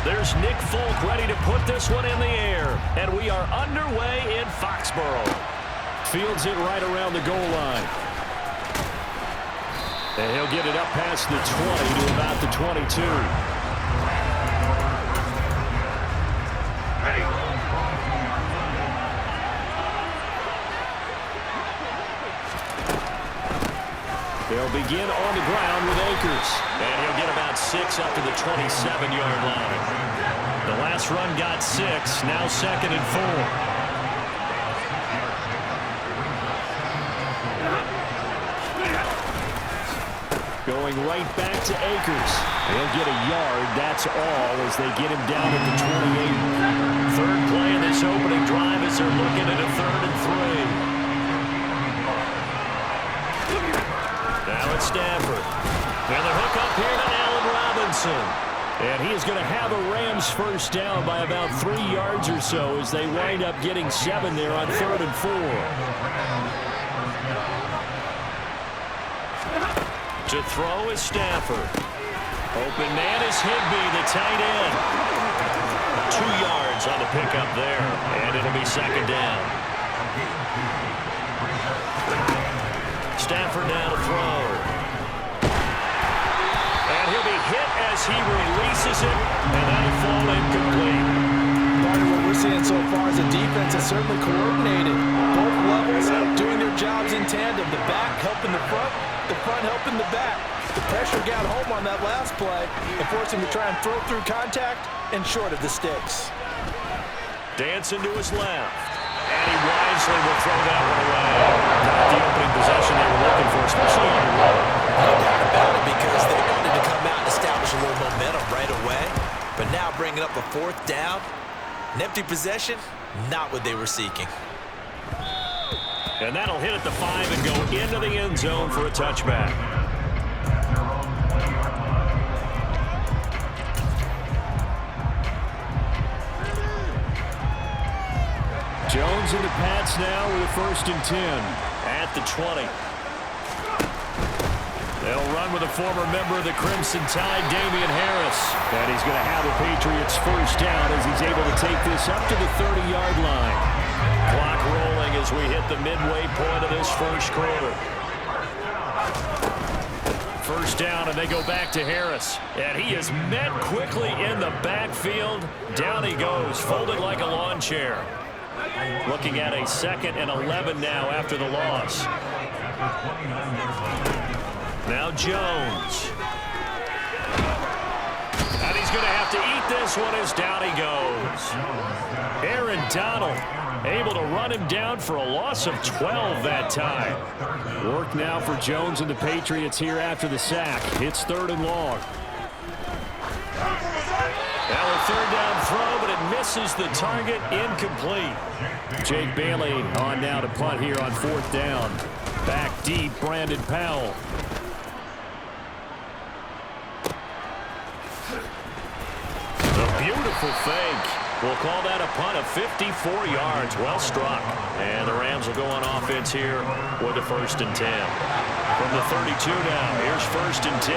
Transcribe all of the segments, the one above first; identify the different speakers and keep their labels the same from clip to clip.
Speaker 1: There's Nick Folk ready to put this one in the air. And we are underway in Foxborough. Fields it right around the goal line. And he'll get it up past the 20 to about the 22. They'll begin on the ground with Akers. And he'll get about 6 up to the 27-yard line. The last run got 6, now 2nd and 4. Going right back to Akers. He'll get a yard, that's all, as they get him down at the 28. Third play in this opening drive as they're looking at a 3rd and 3. Now it's Stafford. And the hook up here to Allen Robinson. And he is going to have a Rams first down by about 3 yards or so as they wind up getting 7 there on 3rd and 4. To throw is Stafford. Open man is Higbee, the tight end. 2 yards on the pickup there, and it'll be 2nd down. Stafford now to throw. And he'll be hit as he releases it, and that'll fall incomplete.
Speaker 2: Part of what we're seeing so far is the defense is certainly coordinated. Both levels doing their jobs in tandem. The back helping the front helping the back. The pressure got home on that last play and forced him to try and throw through contact and short of the sticks.
Speaker 1: Dancing to his left. And he wisely will throw that one away. Not the opening possession they were looking for, especially on the road.
Speaker 3: No doubt about it, because they wanted to come out and establish a little momentum right away. But now bringing up a 4th down, an empty possession, not what they were seeking.
Speaker 1: And that'll hit at the 5 and go into the end zone for a touchback. Jones in the Pats now with a 1st and 10 at the 20. They'll run with a former member of the Crimson Tide, Damian Harris. And he's going to have the Patriots first down as he's able to take this up to the 30-yard line. Clock rolling as we hit the midway point of this first quarter. First down, and they go back to Harris. And he is met quickly in the backfield. Down he goes, folded like a lawn chair. Looking at a 2nd and 11 now after the loss. Now Jones. And he's going to have to eat this one as down he goes. Aaron Donald able to run him down for a loss of 12 that time. Work now for Jones and the Patriots here after the sack. It's 3rd and long. Now a 3rd down throw, but it misses the target, incomplete. Jake Bailey on now to punt here on 4th down. Back deep, Brandon Powell. A beautiful fake. We'll call that a punt of 54 yards. Well struck. And the Rams will go on offense here with a 1st and 10. From the 32 now, here's 1st and 10.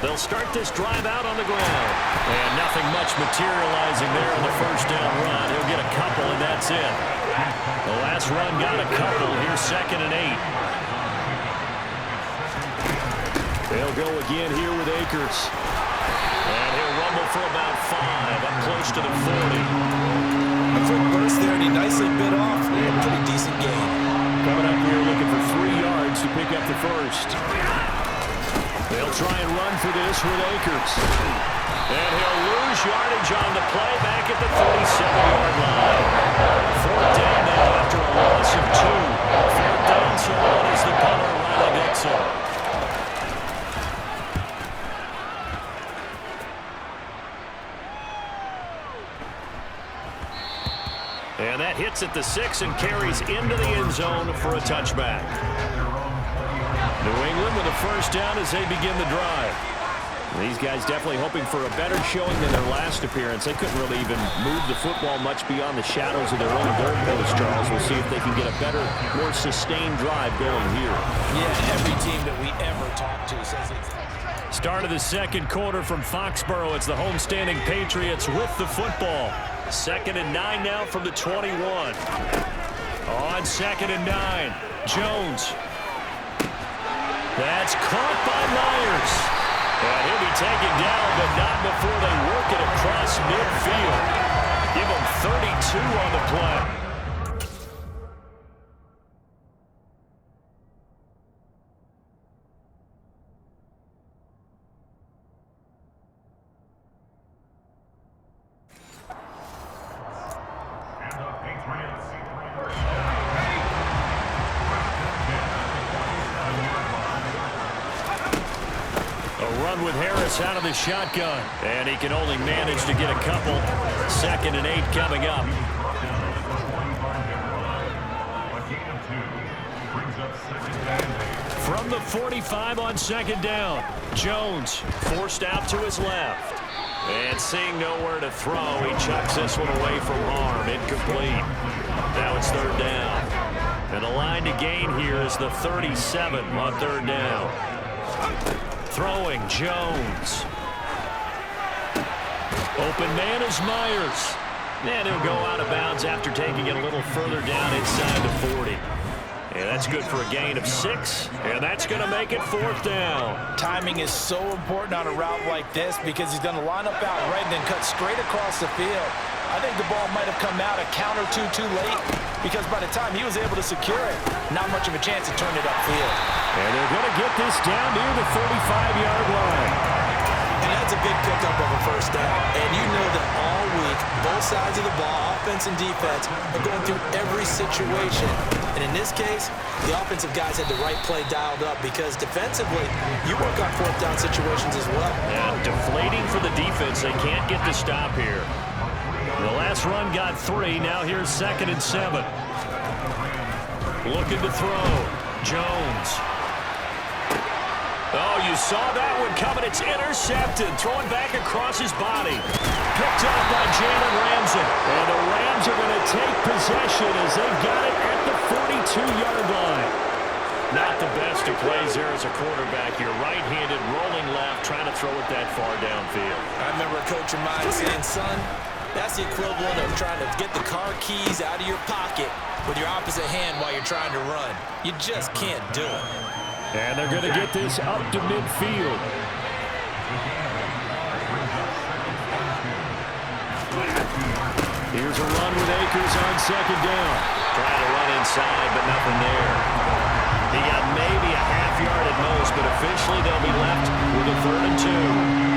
Speaker 1: They'll start this drive out on the ground. And nothing much materializing there on the 1st down run. He'll get a couple, and that's it. The last run got a couple. Here's 2nd and 8. They'll go again here with Akers. And he'll rumble for about 5, up close to the 40.
Speaker 2: A quick burst there, and he nicely bit off. A pretty decent gain.
Speaker 1: Coming up here looking for 3 yards to pick up the 1st. They'll try and run for this with Akers. And he'll lose yardage on the play back at the 37-yard line. 4th down now after a loss of 2. 4th down, so on is the punter, Riley Dixon. And that hits at the 6 and carries into the end zone for a touchback. New England with a 1st down as they begin the drive. These guys definitely hoping for a better showing than their last appearance. They couldn't really even move the football much beyond the shadows of their own goalpost, Charles. We'll see if they can get a better, more sustained drive going here.
Speaker 2: Yeah, every team that we ever talk to says it's...
Speaker 1: Start of the second quarter from Foxborough. It's the homestanding Patriots with the football. 2nd and 9 now from the 21. On 2nd and 9, Jones. That's caught by Myers. And he'll be taken down, but not before they work it across midfield. Give him 32 on the play. With Harris out of the shotgun, and he can only manage to get a couple. 2nd and 8 coming up. From the 45 on 2nd down, Jones forced out to his left. And seeing nowhere to throw, he chucks this one away from harm. Incomplete. Now it's 3rd down. And the line to gain here is the 37 on 3rd down. Throwing, Jones. Open man is Myers. And he'll go out of bounds after taking it a little further down inside the 40. And that's good for a gain of 6. And that's going to make it 4th down.
Speaker 2: Timing is so important on a route like this because he's going to line up out right and then cut straight across the field. I think the ball might have come out a count or two too late because by the time he was able to secure it, not much of a chance to turn it upfield.
Speaker 1: And they're going to get this down near the 45-yard line.
Speaker 3: And that's a big pickup of a 1st down. And you know that all week, both sides of the ball, offense and defense, are going through every situation. And in this case, the offensive guys had the right play dialed up because defensively, you work on 4th down situations as well.
Speaker 1: Yeah, deflating for the defense. They can't get the stop here. The last run got 3. Now here's 2nd and 7. Looking to throw. Jones. Oh, you saw that one coming. It's intercepted. Throwing back across his body. Picked up by Jalen Ramsey. And the Rams are going to take possession as they've got it at the 42-yard line. Not the best of plays there as a quarterback. You're right-handed, rolling left, trying to throw it that far downfield.
Speaker 3: I remember a coach of mine saying, son, that's the equivalent of trying to get the car keys out of your pocket with your opposite hand while you're trying to run. You just can't do it.
Speaker 1: And they're going to get this up to midfield. Here's a run with Akers on 2nd down. Trying to run inside, but nothing there. He got maybe a half yard at most, but officially they'll be left with a 3rd and 2.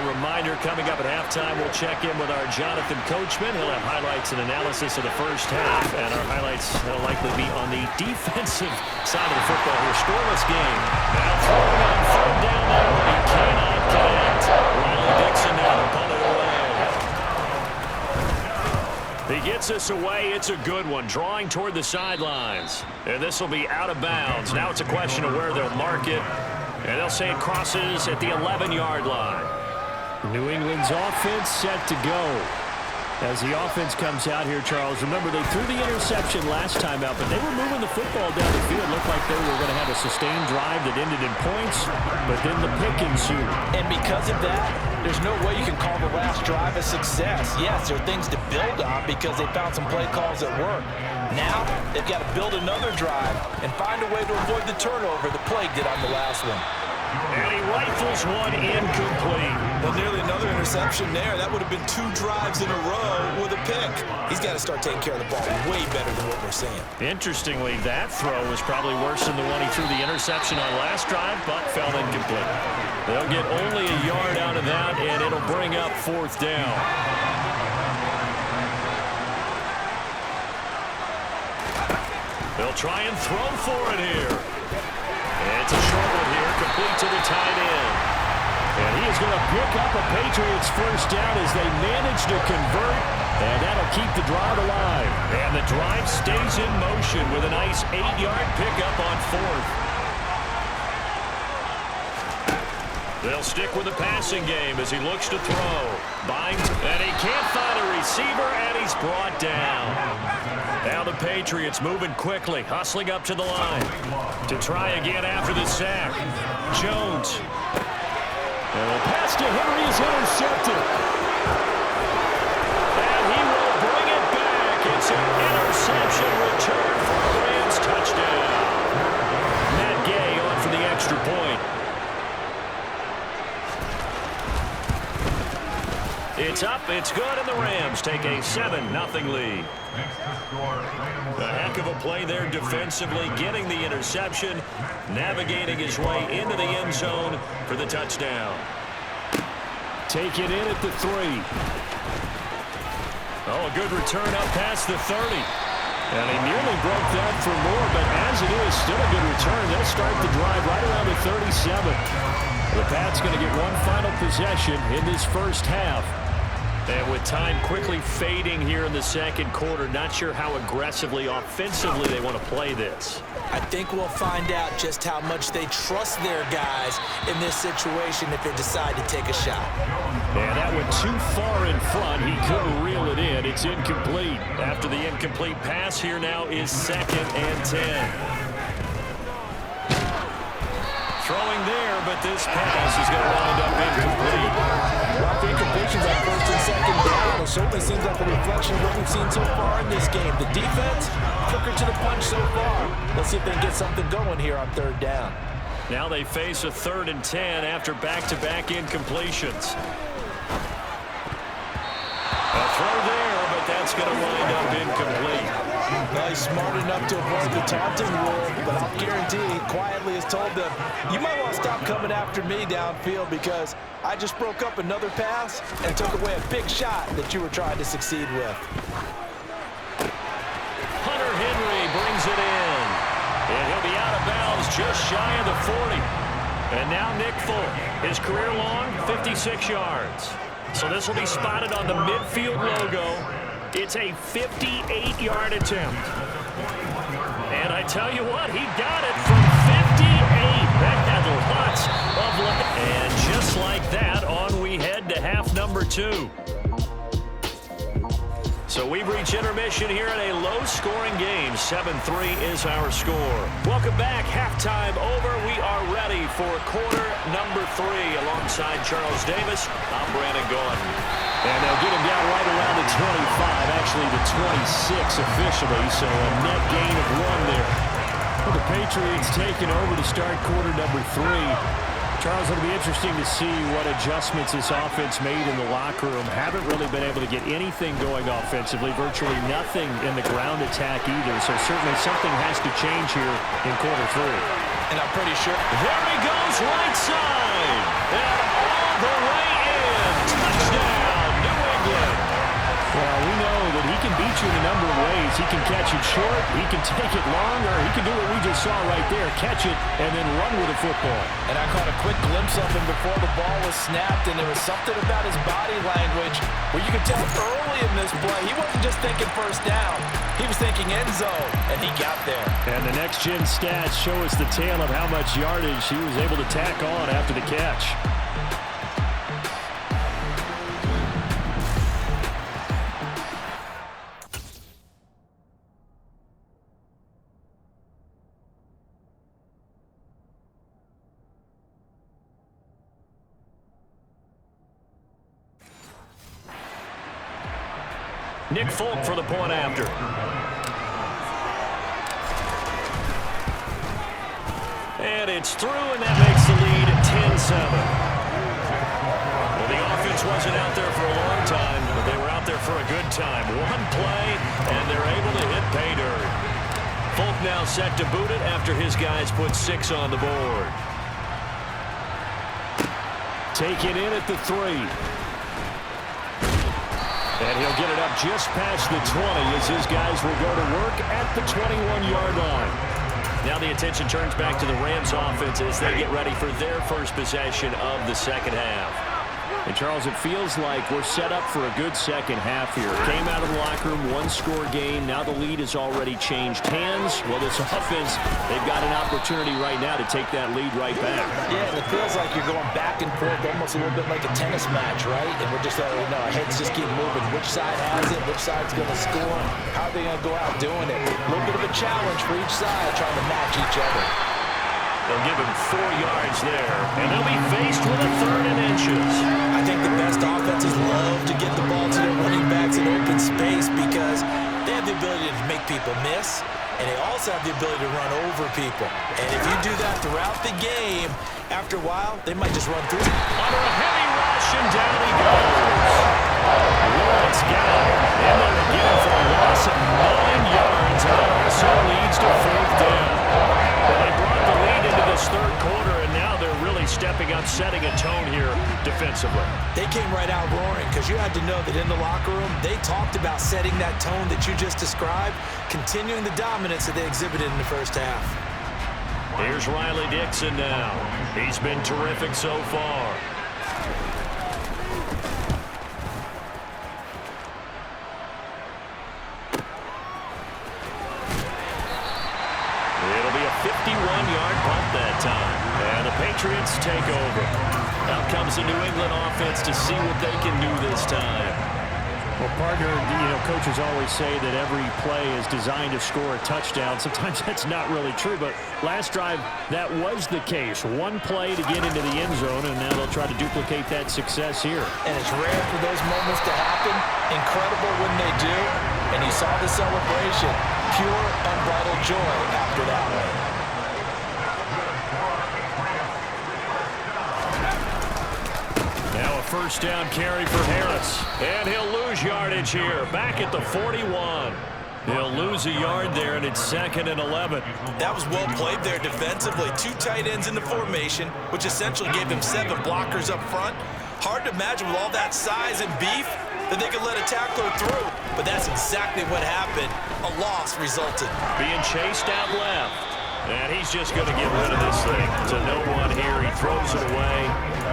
Speaker 1: Reminder, coming up at halftime, we'll check in with our Jonathan Coachman. He'll have highlights and analysis of the 1st half, and our highlights will likely be on the defensive side of the football here. Scoreless game. Now throwing on 3rd down there. He cannot connect. Riley Dixon now to punt it away. He gets us away. It's a good one. Drawing toward the sidelines. And this will be out of bounds. Now it's a question of where they'll mark it. And they'll say it crosses at the 11-yard line. New England's offense set to go. As the offense comes out here, Charles, remember they threw the interception last time out, but they were moving the football down the field. Looked like they were going to have a sustained drive that ended in points, but then the pick ensued.
Speaker 2: And because of that, there's no way you can call the last drive a success. Yes, there are things to build on because they found some play calls that work. Now, they've got to build another drive and find a way to avoid the turnover the Plague did on the last one.
Speaker 1: And he rifles one incomplete.
Speaker 3: Well, nearly another interception there. That would have been 2 drives in a row with a pick. He's got to start taking care of the ball way better than what we're seeing.
Speaker 1: Interestingly, that throw was probably worse than the one he threw the interception on last drive, but fell incomplete. They'll get only a yard out of that, and it'll bring up 4th down. They'll try and throw for it here. And it's a short one here, complete to the tight end. And he is going to pick up a Patriots 1st down as they manage to convert, and that'll keep the drive alive. And the drive stays in motion with a nice 8-yard pickup on 4th. They'll stick with the passing game as he looks to throw. Binds, and he can't find a receiver, and he's brought down. Now the Patriots moving quickly, hustling up to the line to try again after the sack. Jones. And the pass to Henry is intercepted. And he will bring it back. It's an interception return for a Rams touchdown. Matt Gay on for the extra point. It's up, it's good, and the Rams take a 7-0 lead. A heck of a play there defensively, getting the interception, navigating his way into the end zone for the touchdown. Take it in at the 3. Oh, a good return up past the 30. And he nearly broke that for more, but as it is, still a good return. They'll start the drive right around the 37. The Pats going to get one final possession in this first half. And with time quickly fading here in the second quarter, not sure how aggressively, offensively they want to play this.
Speaker 3: I think we'll find out just how much they trust their guys in this situation if they decide to take a shot.
Speaker 1: And that went too far in front. He couldn't reel it in. It's incomplete. After the incomplete pass, here now is 2nd and 10. Throwing there, but this pass is going to wind up incomplete.
Speaker 2: Well, the incompletions on 1st and 2nd down. It certainly seems like a reflection of what we've seen so far in this game. The defense, quicker to the punch so far. Let's see if they can get something going here on 3rd down.
Speaker 1: Now they face a 3rd and 10 after back-to-back incompletions. A throw there, but that's going to wind up incomplete.
Speaker 2: Well, he's smart enough to avoid the taunting rule, but I'll guarantee he quietly has told them, you might want to stop coming after me downfield because I just broke up another pass and took away a big shot that you were trying to succeed with.
Speaker 1: Hunter Henry brings it in. And he'll be out of bounds just shy of the 40. And now Nick Folk, his career long, 56 yards. So this will be spotted on the midfield logo. It's a 58-yard attempt. And I tell you what, he got it from 58. That had lots of luck. And just like that, on we head to half number 2. So we've reached intermission here in a low-scoring game. 7-3 is our score. Welcome back. Halftime over. We are ready for quarter number 3. Alongside Charles Davis, I'm Brandon Gordon. And they'll get him down right around the 25, actually the 26 officially, so a net gain of 1 there. Well, the Patriots taking over to start quarter number 3. Charles, it'll be interesting to see what adjustments this offense made in the locker room. Haven't really been able to get anything going offensively, virtually nothing in the ground attack either, so certainly something has to change here in quarter 3.
Speaker 2: And I'm pretty sure.
Speaker 1: There he goes, right side, and all the way in. Touchdown, New England. Well, we know that he can beat you in a number of ways. He can catch it short, he can take it long, or he can do what we just saw right there, catch it and then run with the football.
Speaker 2: And I caught a quick glimpse of him before the ball was snapped, and there was something about his body language where you could tell early in this play he wasn't just thinking first down. He was thinking end zone, and he got there.
Speaker 1: And the next-gen stats show us the tale of how much yardage he was able to tack on after the catch. Nick Folk for the point after. And it's through, and that makes the lead 10-7. Well, the offense wasn't out there for a long time, but they were out there for a good time. One play, and they're able to hit pay dirt. Folk now set to boot it after his guys put 6 on the board. Take it in at the 3. And he'll get it up just past the 20 as his guys will go to work at the 21-yard line. Now the attention turns back to the Rams offense as they get ready for their first possession of the second half. And, Charles, it feels like we're set up for a good second half here. Came out of the locker room, one-score game. Now the lead has already changed hands. Well, this offense, they've got an opportunity right now to take that lead right back.
Speaker 2: Yeah, and it feels like you're going back and forth, almost a little bit like a tennis match, right? And we're just, our heads just keep moving. Which side has it? Which side's going to score? How are they going to go out doing it? A little bit of a challenge for each side, trying to match each other.
Speaker 1: They'll give him 4 yards there, and they'll be faced with a 3rd and inches.
Speaker 3: I think the best offenses love to get the ball to their running backs in open space because they have the ability to make people miss, and they also have the ability to run over people. And if you do that throughout the game, after a while, they might just run through.
Speaker 1: Under a heavy rush, and down he goes. Lawrence got it, and they're again for a loss of 9 yards, and that also leads to 4th down. Well, they brought the lead into this 3rd quarter, and now they're really stepping up, setting a tone here defensively.
Speaker 3: They came right out roaring because you had to know that in the locker room, they talked about setting that tone that you just described, continuing the dominance that they exhibited in the first half.
Speaker 1: Here's Riley Dixon now. He's been terrific so far. It'll be a 51-yard punt that time. And the Patriots take over. Out comes the New England offense to see what they can do this time. Well, partner, coaches always say that every play is designed to score a touchdown. Sometimes that's not really true, but last drive, that was the case. One play to get into the end zone, and now they'll try to duplicate that success here.
Speaker 2: And it's rare for those moments to happen. Incredible when they do. And you saw the celebration. Pure, unbridled joy after that one.
Speaker 1: Now a 1st down carry for Harris. And he'll lose yardage here. Back at the 41. He'll lose a yard there, and it's 2nd and 11.
Speaker 3: That was well played there defensively. 2 tight ends in the formation, which essentially gave him 7 blockers up front. Hard to imagine with all that size and beef that they could let a tackler through. But that's exactly what happened. A loss resulted.
Speaker 1: Being chased out left. And he's just going to get rid of this thing. To no one here. He throws it away.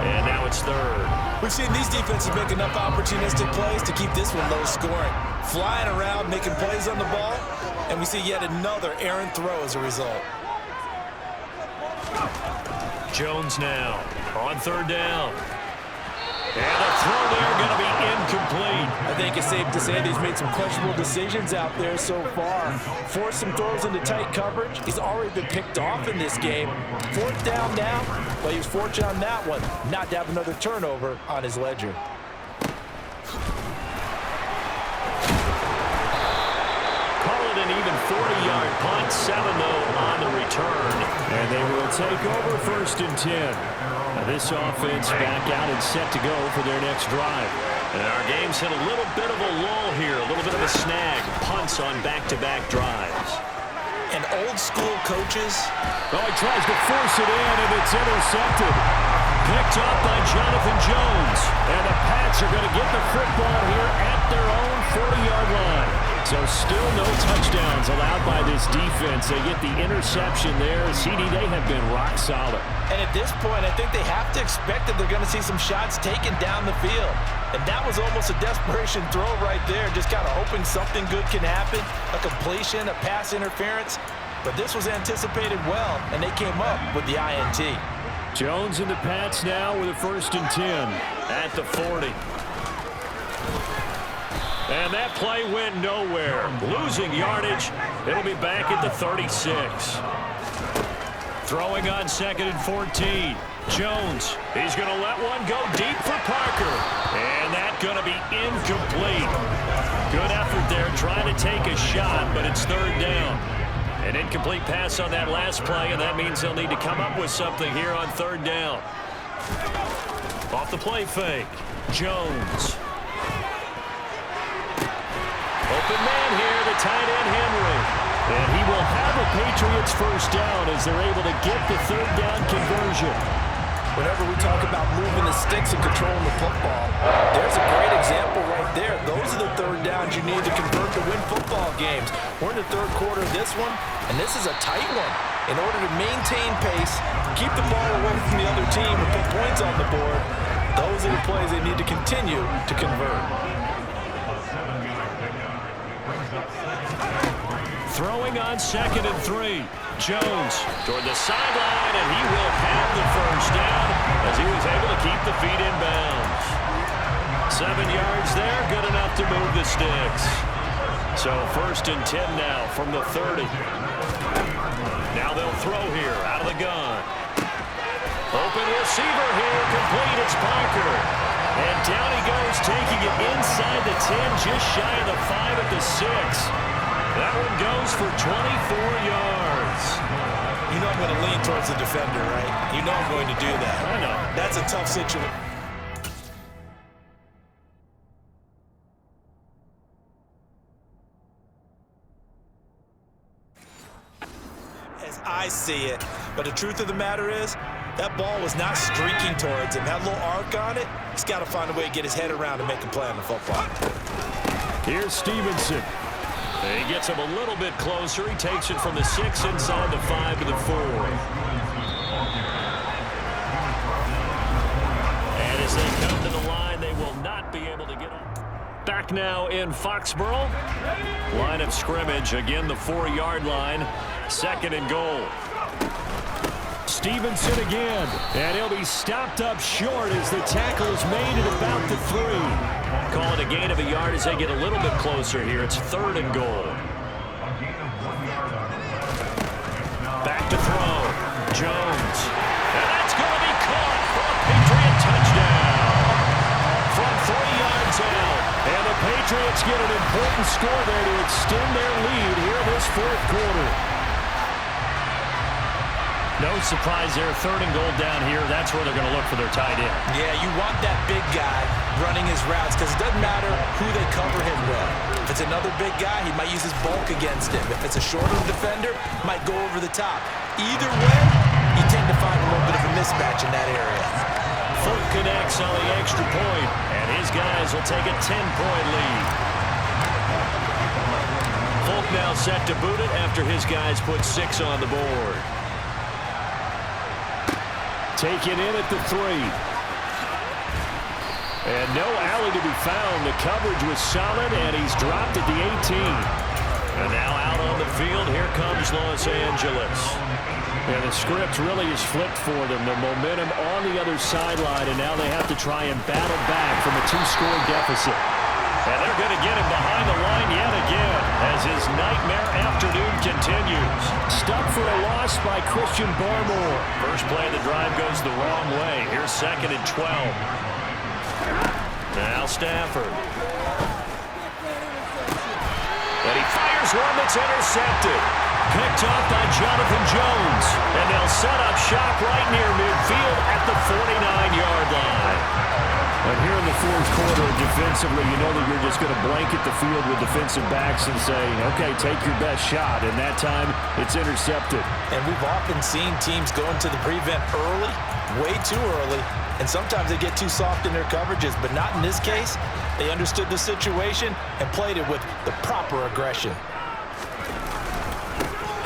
Speaker 1: And now it's 3rd.
Speaker 3: We've seen these defenses make enough opportunistic plays to keep this one low scoring. Flying around, making plays on the ball. And we see yet another errant throw as a result.
Speaker 1: Jones now on 3rd down. And a throw there going to be incomplete.
Speaker 2: I think it's safe to say that he's made some questionable decisions out there so far. Forced some throws into tight coverage. He's already been picked off in this game. 4th down now, but he was fortunate on that one not to have another turnover on his ledger.
Speaker 1: Call it an even 40-yard punt, 7 though on the return. And they will take over 1st and 10. Now this offense back out and set to go for their next drive. And our game's hit a little bit of a lull here, a little bit of a snag. Punts on back-to-back drives.
Speaker 3: And old school coaches.
Speaker 1: Oh, he tries to force it in, and it's intercepted. Picked up by Jonathan Jones. And the Pats are going to get the football here at their own 40-yard line. So still no touchdowns allowed by this defense. They get the interception there. CD, they have been rock solid.
Speaker 2: And at this point, I think they have to expect that they're going to see some shots taken down the field. And that was almost a desperation throw right there, just kind of hoping something good can happen, a completion, a pass interference. But this was anticipated well, and they came up with the INT.
Speaker 1: Jones and the Pats now with a 1st and 10 at the 40. And that play went nowhere. Losing yardage. It'll be back at the 36. Throwing on 2nd and 14. Jones, he's going to let one go deep for Parker. And that's going to be incomplete. Good effort there trying to take a shot, but it's 3rd down. An incomplete pass on that last play, and that means they'll need to come up with something here on 3rd down. Off the play fake. Jones. Open man here, the tight end Henry. And he will have a Patriots 1st down as they're able to get the 3rd down conversion.
Speaker 2: Whenever we talk about moving the sticks and controlling the football, there's a great example right there. Those are the 3rd downs you need to convert to win football games. We're in the 3rd quarter of this one, and this is a tight one. In order to maintain pace, keep the ball away from the other team and put points on the board, Those are the plays they need to continue to convert.
Speaker 1: Throwing on 2nd and 3. Jones toward the sideline, and he will have the first down as he was able to keep the feet in bounds. 7 yards there, good enough to move the sticks. So 1st and 10 now from the 30. Now they'll throw here out of the gun. Open receiver here, complete, it's Parker. And down he goes, taking it inside the 10, just shy of the 5 at the 6. That one goes for 24 yards.
Speaker 3: You know I'm going to lean towards the defender, right? You know I'm going to do that.
Speaker 1: I know.
Speaker 3: That's a tough situation. As I see it, but the truth of the matter is, that ball was not streaking towards him. That little arc on it, he's got to find a way to get his head around and make a play on the football.
Speaker 1: Here's Stevenson. He gets him a little bit closer. He takes it from the 6 inside the 5 to the 4. And as they come to the line, they will not be able to get up. Back now in Foxborough. Line of scrimmage, again the 4-yard line. 2nd and goal. Stevenson again, and he'll be stopped up short as the tackle is made at about the 3. Call it a gain of a yard as they get a little bit closer here. It's 3rd and goal. Back to throw. Jones. And that's going to be caught for a Patriot touchdown. From 3 yards out. And the Patriots get an important score there to extend their lead here in this 4th quarter. No surprise there, 3rd and goal down here. That's where they're going to look for their tight end.
Speaker 3: Yeah, you want that big guy running his routes because it doesn't matter who they cover him with. If it's another big guy, he might use his bulk against him. If it's a shorter defender, might go over the top. Either way, you tend to find a little bit of a mismatch in that area.
Speaker 1: Folk connects on the extra point, and his guys will take a 10-point lead. Folk now set to boot it after his guys put 6 on the board. Taken in at the 3. And no alley to be found. The coverage was solid, and he's dropped at the 18. And now out on the field, here comes Los Angeles. And the script really is flipped for them. The momentum on the other sideline, and now they have to try and battle back from a 2-score deficit. And they're going to get him behind the line yet again as his nightmare afternoon continues. Stuck for a loss by Christian Barmore. First play of the drive goes the wrong way. Here's 2nd and 12. Now Stafford. And he fires one that's intercepted. Picked off by Jonathan Jones. And they'll set up shop right near midfield at the 49-yard line. And here in the 4th quarter, defensively, you know that you're just going to blanket the field with defensive backs and say, okay, take your best shot. And that time, it's intercepted.
Speaker 3: And we've often seen teams go into the prevent early, way too early, and sometimes they get too soft in their coverages. But not in this case. They understood the situation and played it with the proper aggression.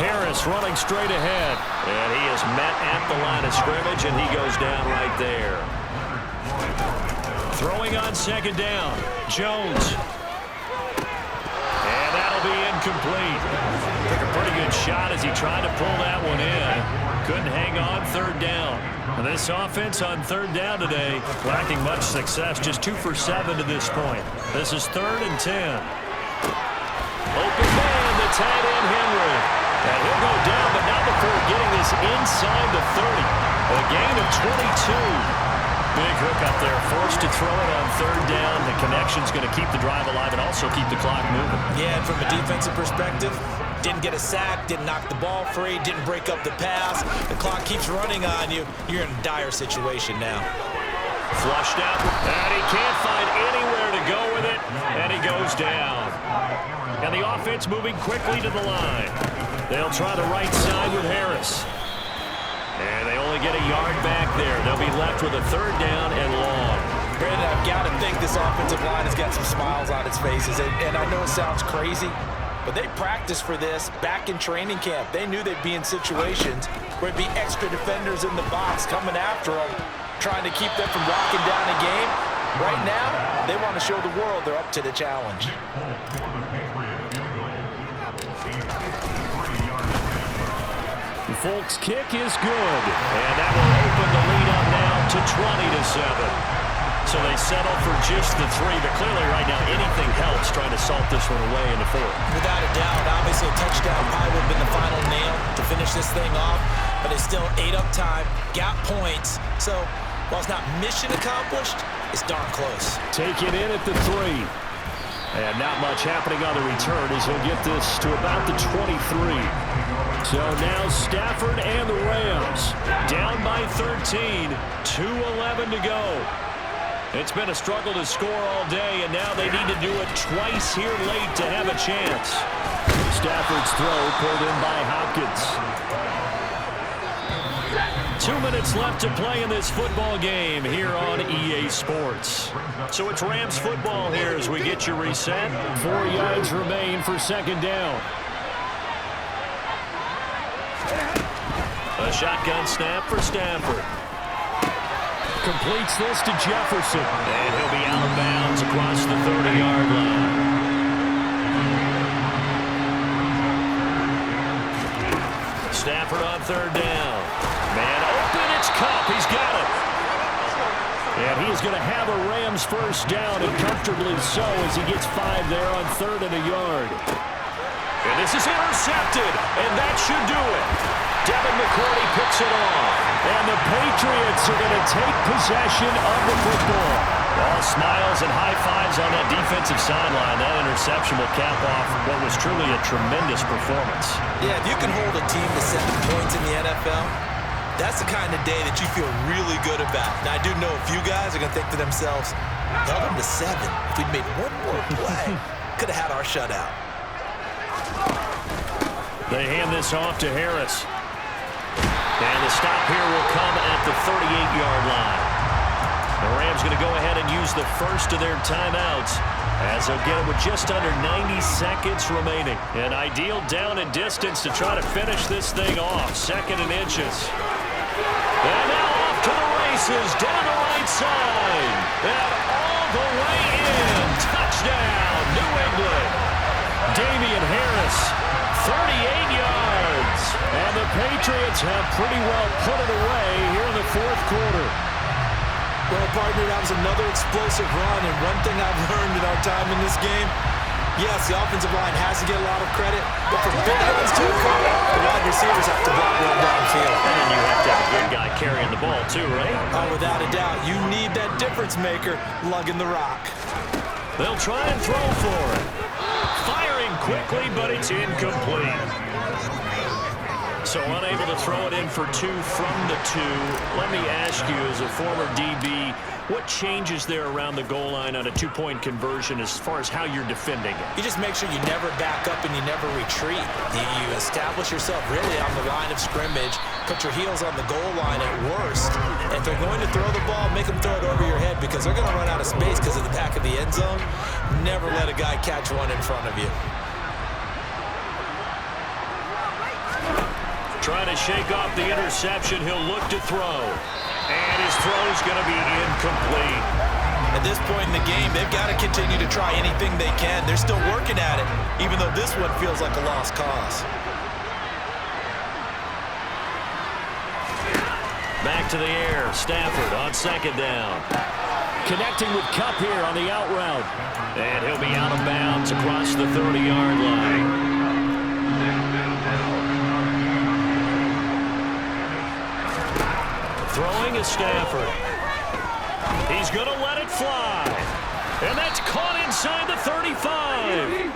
Speaker 1: Harris running straight ahead. And he is met at the line of scrimmage, and he goes down right there. Throwing on 2nd down. Jones. And that'll be incomplete. Took a pretty good shot as he tried to pull that one in. Couldn't hang on 3rd down. And this offense on 3rd down today, lacking much success. Just 2 for 7 to this point. This is 3rd and 10. Open man, the tight end Henry. And he'll go down, but not before getting this inside the 30. A gain of 22. Big hook up there, forced to throw it on 3rd down. The connection's going to keep the drive alive and also keep the clock moving.
Speaker 3: Yeah, and from a defensive perspective, didn't get a sack, didn't knock the ball free, didn't break up the pass. The clock keeps running on you. You're in a dire situation now.
Speaker 1: Flushed out, and he can't find anywhere to go with it, and he goes down. And the offense moving quickly to the line. They'll try the right side with Harris. And they only get a yard back there. They'll be left with a 3rd down and long.
Speaker 3: Brandon, I've got to think this offensive line has got some smiles on its faces. And I know it sounds crazy, but they practiced for this back in training camp. They knew they'd be in situations where it'd be extra defenders in the box coming after them.
Speaker 2: trying to keep them from locking down a game. Right now, they want to show the world they're up to the challenge.
Speaker 1: The Folks kick is good, and that will open the lead up now to 20-7. So they settle for just the 3, but clearly right now anything helps trying to salt this one away in the 4th.
Speaker 3: Without a doubt, obviously a touchdown probably would have been the final nail to finish this thing off, but it's still ate up time, got points. So while it's not mission accomplished, it's darn close.
Speaker 1: Take it in at the 3. And not much happening on the return as he'll get this to about the 23. So now Stafford and the Rams down by 13, 2:11 to go. It's been a struggle to score all day, and now they need to do it twice here late to have a chance. Stafford's throw pulled in by Hopkins. 2 minutes left to play in this football game here on EA Sports. So it's Rams football here as we get you reset. 4 yards remain for second down. A shotgun snap for Stafford. Completes this to Jefferson. And he'll be out of bounds across the 30-yard line. Stafford on third down. Man open, it's Kupp. He's got it. And he is going to have a Rams first down, and comfortably so as he gets 5 there on 3rd and a yard. And this is intercepted, and that should do it. Devin McCourty picks it off. And the Patriots are going to take possession of the football. All smiles and high fives on that defensive sideline. That interception will cap off what was truly a tremendous performance.
Speaker 3: Yeah, if you can hold a team to 7 points in the NFL, that's the kind of day that you feel really good about. Now, I do know a few guys are going to think to themselves, held them to 7. If we'd made one more play, could have had our shutout.
Speaker 1: They hand this off to Harris. And the stop here will come at the 38-yard line. The Rams going to go ahead and use the first of their timeouts as they'll get it with just under 90 seconds remaining. An ideal down and distance to try to finish this thing off. 2nd and inches. And now off to the races down the right side. And all the way in. Touchdown, New England. Damian Harris, 38 yards. And the Patriots have pretty well put it away here in the 4th quarter.
Speaker 3: Well, partner, that was another explosive run, and one thing I've learned in our time in this game, yes, the offensive line has to get a lot of credit, but for big runs to occur, the wide receivers have to block run downfield.
Speaker 1: And then you have to have a good guy carrying the ball too, right?
Speaker 3: Oh, without a doubt, you need that difference maker lugging the rock.
Speaker 1: They'll try and throw for it. Firing quickly, but it's incomplete. So unable to throw it in for 2 from the 2. Let me ask you, as a former DB, what changes there around the goal line on a 2-point conversion as far as how you're defending it?
Speaker 3: You just make sure you never back up and you never retreat. You establish yourself really on the line of scrimmage, put your heels on the goal line at worst. And if they're going to throw the ball, make them throw it over your head because they're going to run out of space because of the back of the end zone. Never let a guy catch one in front of you.
Speaker 1: Trying to shake off the interception. He'll look to throw. And his throw's going to be incomplete.
Speaker 3: At this point in the game, they've got to continue to try anything they can. They're still working at it, even though this one feels like a lost cause.
Speaker 1: Back to the air. Stafford on 2nd down. Connecting with Kupp here on the out route. And he'll be out of bounds across the 30-yard line. Throwing is Stafford. He's going to let it fly. And that's caught inside the 35.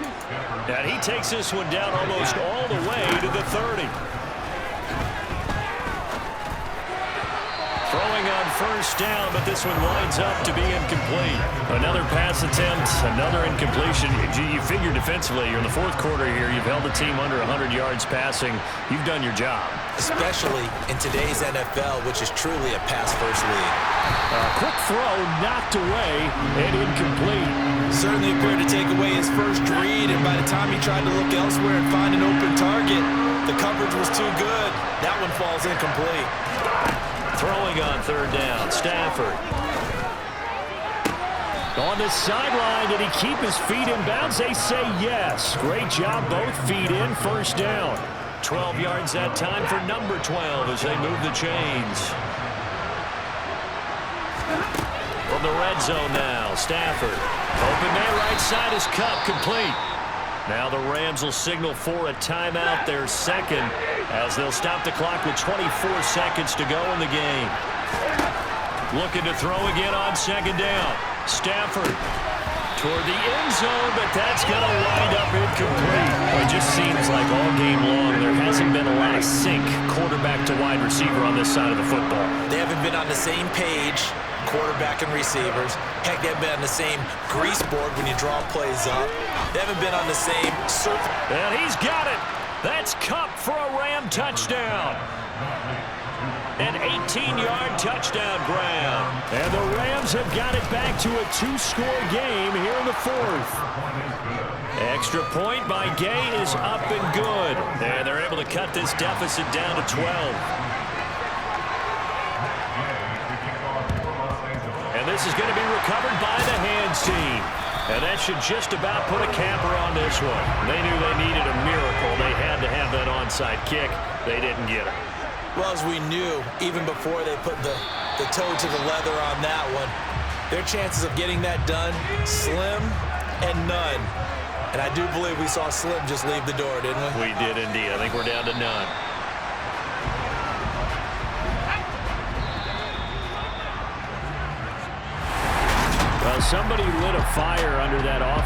Speaker 1: And he takes this one down almost all the way to the 30. Throwing on first down, but this one winds up to be incomplete. Another pass attempt, another incompletion. You figure defensively, you're in the 4th quarter here. You've held the team under 100 yards passing. You've done your job.
Speaker 3: Especially in today's NFL, which is truly a pass-first league.
Speaker 1: Quick throw knocked away and incomplete.
Speaker 3: Certainly appeared to take away his first read, and by the time he tried to look elsewhere and find an open target, the coverage was too good. That one falls incomplete.
Speaker 1: Throwing on third down, Stafford. On the sideline, did he keep his feet in bounds? They say yes. Great job, both feet in, first down. 12 yards that time for number 12 as they move the chains. From the red zone now, Stafford. Open man right side is cut, complete. Now the Rams will signal for a timeout, their second, as they'll stop the clock with 24 seconds to go in the game. Looking to throw again on second down. Stafford toward the end zone, but that's going to wind up incomplete. Well, it just seems like all game long there hasn't been a lot of sync quarterback to wide receiver on this side of the football.
Speaker 3: They haven't been on the same page, quarterback and receivers. Heck, they haven't been on the same grease board when you draw plays up. They haven't been on the same surface.
Speaker 1: And he's got it. That's Kupp for a Ram touchdown. An 18-yard touchdown grab. And the Rams have got it back to a 2-score game here in the fourth. Extra point by Gay is up and good. And they're able to cut this deficit down to 12. And this is going to be recovered by the hands team. And that should just about put a capper on this one. They knew they needed a miracle. They had to have that onside kick. They didn't get it.
Speaker 3: Well, as we knew, even before they put the toe to the leather on that one, their chances of getting that done, slim and none. And I do believe we saw Slim just leave the door, didn't we?
Speaker 1: We did indeed. I think we're down to none. Well, somebody lit a fire under that offense.